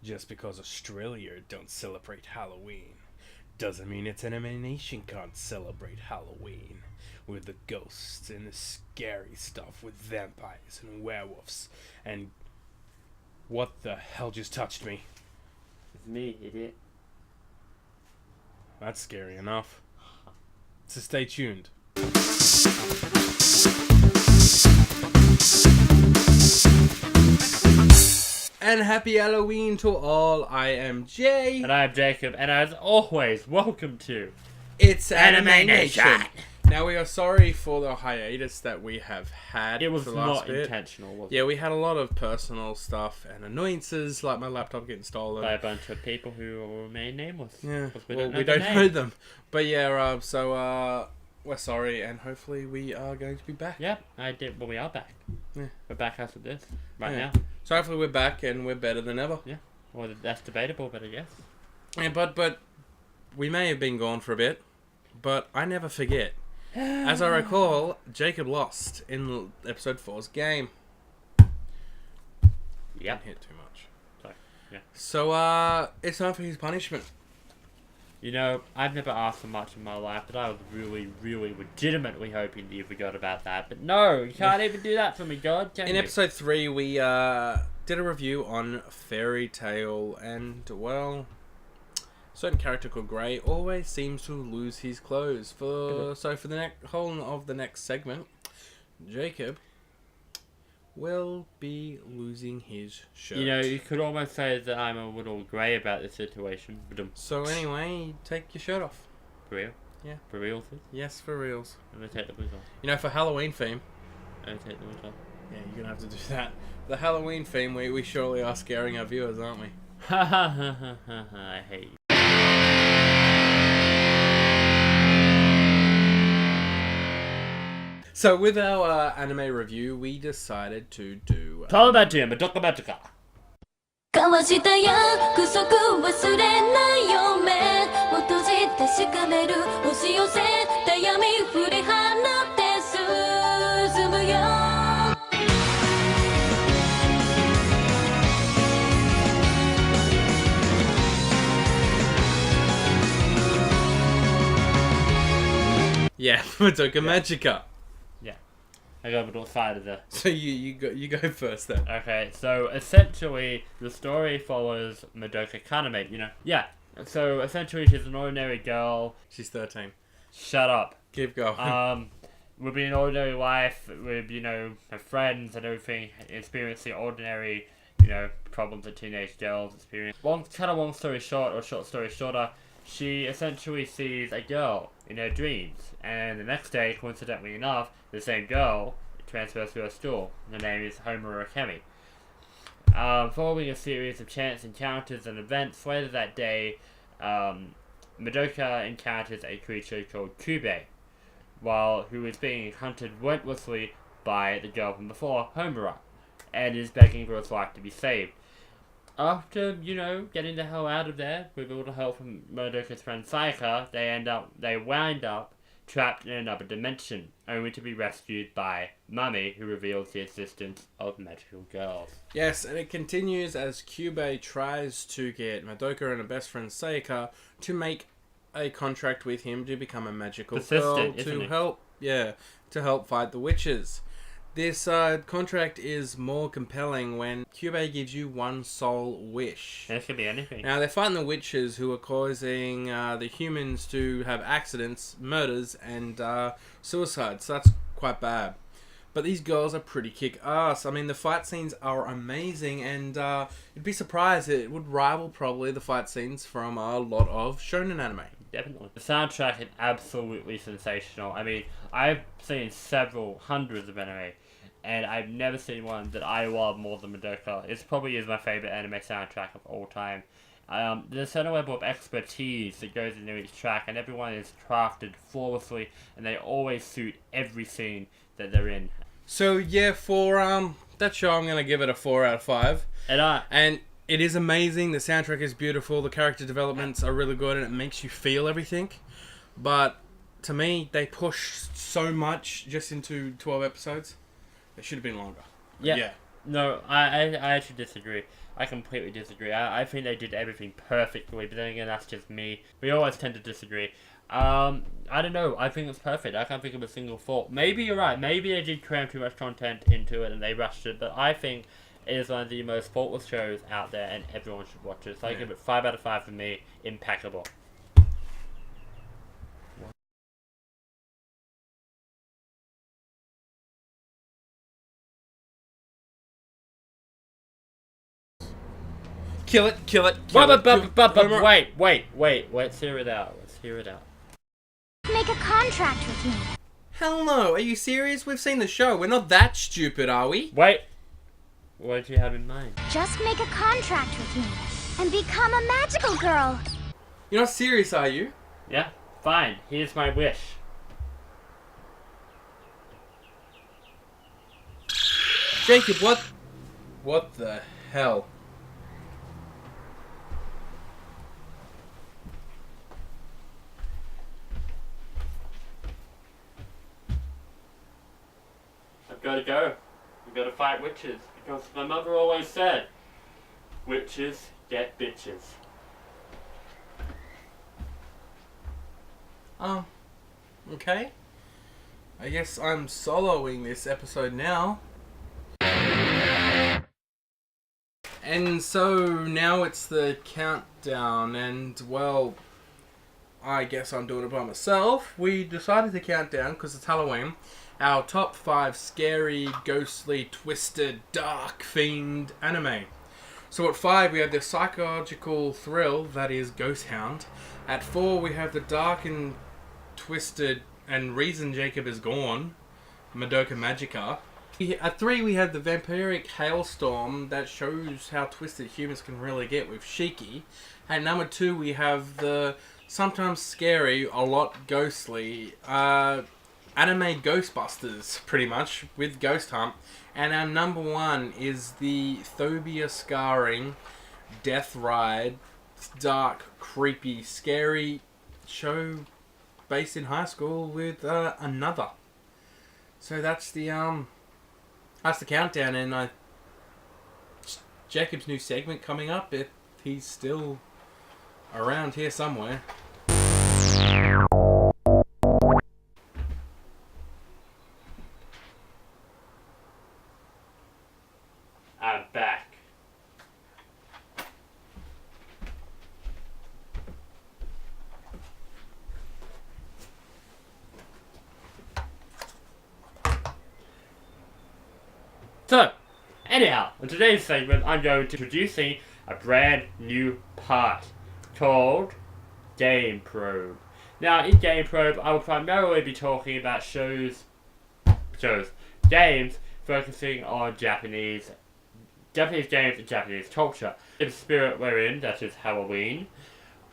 Just because Australia don't celebrate Halloween doesn't mean its enemy nation can't celebrate Halloween. With the ghosts and the scary stuff with vampires and werewolves and... What the hell just touched me? It's me, idiot. That's scary enough. So stay tuned. And happy Halloween to all. I am Jay. And I'm Jacob, and as always, welcome to It's Anime Nation. Now we are sorry for the hiatus that we have had. It was for the last not bit. intentional, was it? Yeah, we had a lot of personal stuff and annoyances, like my laptop getting stolen. By a bunch of people who will remain nameless. Yeah, We well, don't we know don't know them. But yeah, so we're sorry, and hopefully we are going to be back. Yeah, I did. Well, we are back. Yeah. We're back after this, right Yeah. now. So hopefully we're back and we're better than ever. Yeah. Well, that's debatable, but I guess. Yeah, but we may have been gone for a bit, but I never forget. As I recall, Jacob lost in episode 4's game. Yeah. Didn't hit too much. So, yeah. So, it's time for his punishment. You know, I've never asked for much in my life, but I was really, really legitimately hoping that you forgot about that. But no, you can't even do that for me, God. Can In you? episode 3, we did a review on Fairy Tale, and, well, a certain character called Grey always seems to lose his clothes. So for the whole of the next segment, Jacob will be losing his shirt. You know, you could almost say that I'm a little grey about the situation. But So anyway, take your shirt off. for real? Yeah. For real? Yes, for reals. I'm gonna take the boots off. You know, for Halloween theme, I'm gonna take the boots off. yeah, you're gonna have to do that. The Halloween theme, we surely are scaring our viewers, aren't we? Ha ha ha ha ha! I hate you. So with our anime review, we decided to do... Tell about Jim, but talk about Jaka. 交わした約束忘れないよ目を閉じ確かめる押し寄せた闇振り放って進むよ Yeah, Madoka Magica. I got a little side of the... So you go first then. Okay, so essentially, the story follows Madoka Kaname, you know? Yeah, so essentially she's an ordinary girl. She's 13. Shut up. Keep going. Would be an ordinary life with, you know, her friends and everything, experiencing ordinary, you know, problems that teenage girls experience. Long story short, or short story shorter, she essentially sees a girl in her dreams, and the next day, coincidentally enough, the same girl transfers to her school. Her name is Homura Akemi. Following a series of chance encounters and events later that day, Madoka encounters a creature called Kube, who is being hunted relentlessly by the girl from before, Homura, and is begging for his life to be saved. After, you know, getting the hell out of there with a little help from Madoka's friend Sayaka, they wind up trapped in another dimension, only to be rescued by Mami, who reveals the existence of magical girls. Yes, and it continues as Kyubei tries to get Madoka and her best friend Sayaka to make a contract with him to become a magical girl to help fight the witches. This contract is more compelling when Kyubei gives you one sole wish. This could be anything. Now, they're fighting the witches who are causing the humans to have accidents, murders, and suicides. So that's quite bad. But these girls are pretty kick-ass. I mean, the fight scenes are amazing, and you'd be surprised it would rival probably the fight scenes from a lot of shonen anime. Definitely. The soundtrack is absolutely sensational. I mean, I've seen several hundreds of anime, and I've never seen one that I love more than Madoka. It probably is my favorite anime soundtrack of all time. There's a certain level of expertise that goes into each track, and everyone is crafted flawlessly, and they always suit every scene that they're in. So yeah, for that show, I'm gonna give it a 4 out of 5. And it is amazing. The soundtrack is beautiful. The character developments are really good, and it makes you feel everything. But to me, they push so much just into 12 episodes. They should have been longer. Yeah. No, I actually disagree. I completely disagree. I think they did everything perfectly, but then again, that's just me. We always tend to disagree. I don't know. I think it's perfect. I can't think of a single fault. Maybe you're right. Maybe they did cram too much content into it and they rushed it, but I think it is one of the most faultless shows out there and everyone should watch it. So I give it 5 out of 5 for me. Impeccable. Kill it, kill it, kill it. Wait. Let's hear it out. Make a contract with me. Hell no. Are you serious? We've seen the show. We're not that stupid, are we? Wait. What do you have in mind? Just make a contract with me and become a magical girl. You're not serious, are you? Yeah, fine. Here's my wish. Jacob, what? What the hell? I've got to go. I've got to fight witches. Because my mother always said, witches get bitches. Oh. Okay. I guess I'm soloing this episode now. And so now it's the countdown, and well, I guess I'm doing it by myself. We decided to count down, because it's Halloween, our top 5 scary, ghostly, twisted, dark themed anime. So at 5 we have the psychological thrill, that is Ghost Hound. At 4 we have the dark and twisted, and reason Jacob is gone, Madoka Magica. At 3 we have the vampiric hailstorm that shows how twisted humans can really get with Shiki. At number 2 we have the sometimes scary, a lot ghostly, anime Ghostbusters, pretty much, with Ghost Hunt. And our number 1 is the phobia scarring, death ride, dark, creepy, scary show based in high school with another. So that's the countdown, and Jacob's new segment coming up, if he's still around here somewhere. I'm back. So, anyhow, in today's segment, I'm going to introducing a brand new part called Game Probe. Now, in Game Probe, I will primarily be talking about games focusing on Japanese games and Japanese culture. In the spirit we're in, that is Halloween,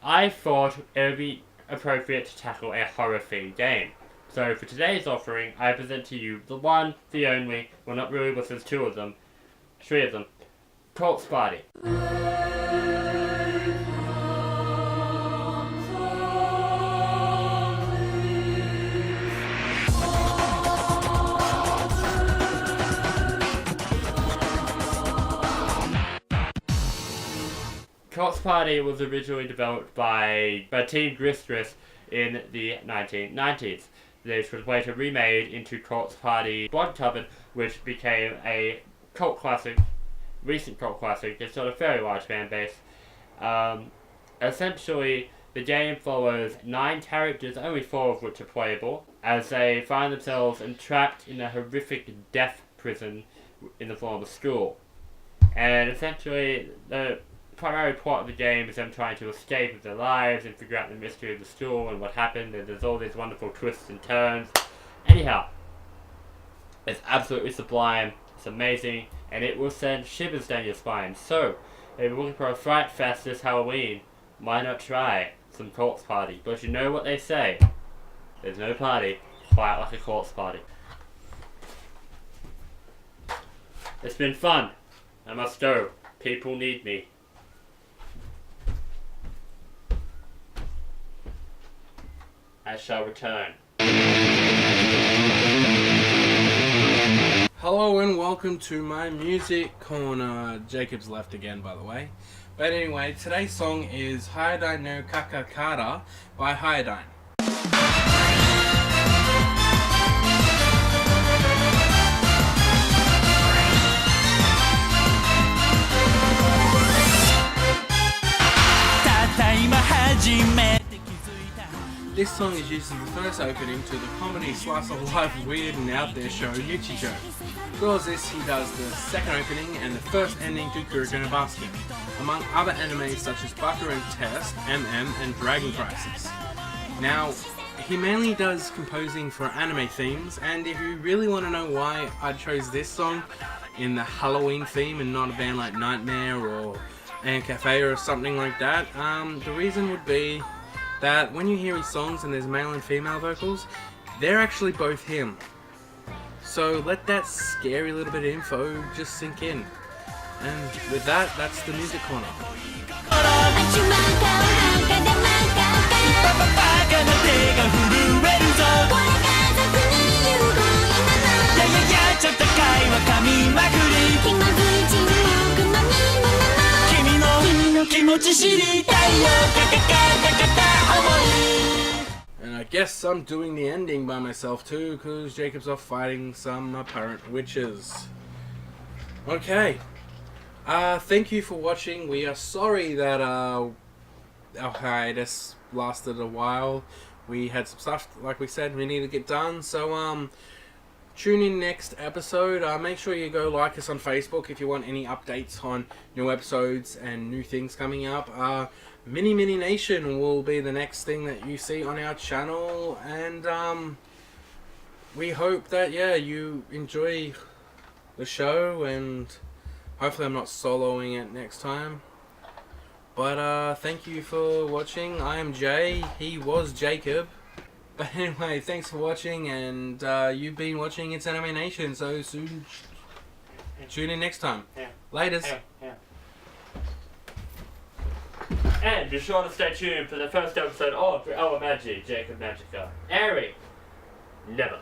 I thought it would be appropriate to tackle a horror-themed game. So for today's offering, I present to you the one, the only, well not really, but there's 3 of them, Corpse Party. Corpse Party was originally developed by Team Gristris in the 1990s. This was later remade into Corpse Party Blood Cupboard, which became a cult classic, recent cult classic. It's got a very large fan base. Essentially, the game follows 9 characters, only 4 of which are playable, as they find themselves entrapped in a horrific death prison in the form of a school. And essentially, the primary plot of the game is them trying to escape with their lives and figure out the mystery of the school and what happened, and there's all these wonderful twists and turns. Anyhow, it's absolutely sublime, it's amazing, and it will send shivers down your spine. So, if you're looking for a fright fest this Halloween, why not try some Corpse Party? But you know what they say, there's no party quite like a corpse party. It's been fun. I must go. People need me. I shall return. Hello and welcome to my music corner. Jacob's left again, by the way. But anyway, today's song is Hiatus no Kakakara by Hiatus. This song is used as the first opening to the comedy slice of life weird and out there show Yuchijo. As well as this, he does the second opening and the first ending to Kuroko no Basket, among other animes such as Baku and Test, MM, and Dragon Crisis. Now, he mainly does composing for anime themes, and if you really want to know why I chose this song in the Halloween theme and not a band like Nightmare or Ant Cafe or something like that, the reason would be that when you hear his songs and there's male and female vocals, they're actually both him. So let that scary little bit of info just sink in. And with that, that's the music corner. And I guess I'm doing the ending by myself too, because Jacob's off fighting some apparent witches. Okay. Thank you for watching. We are sorry that our hiatus lasted a while. We had some stuff, like we said, we need to get done. So tune in next episode. Make sure you go like us on Facebook if you want any updates on new episodes and new things coming up. Mini Nation will be the next thing that you see on our channel, and we hope that you enjoy the show, and hopefully I'm not soloing it next time. But thank you for watching. I am Jay. He was Jacob. But anyway, thanks for watching, and you've been watching It's Anime Nation, so soon tune in next time. Laters. And be sure to stay tuned for the first episode of Our Magic, Jacob Magica. Airing never.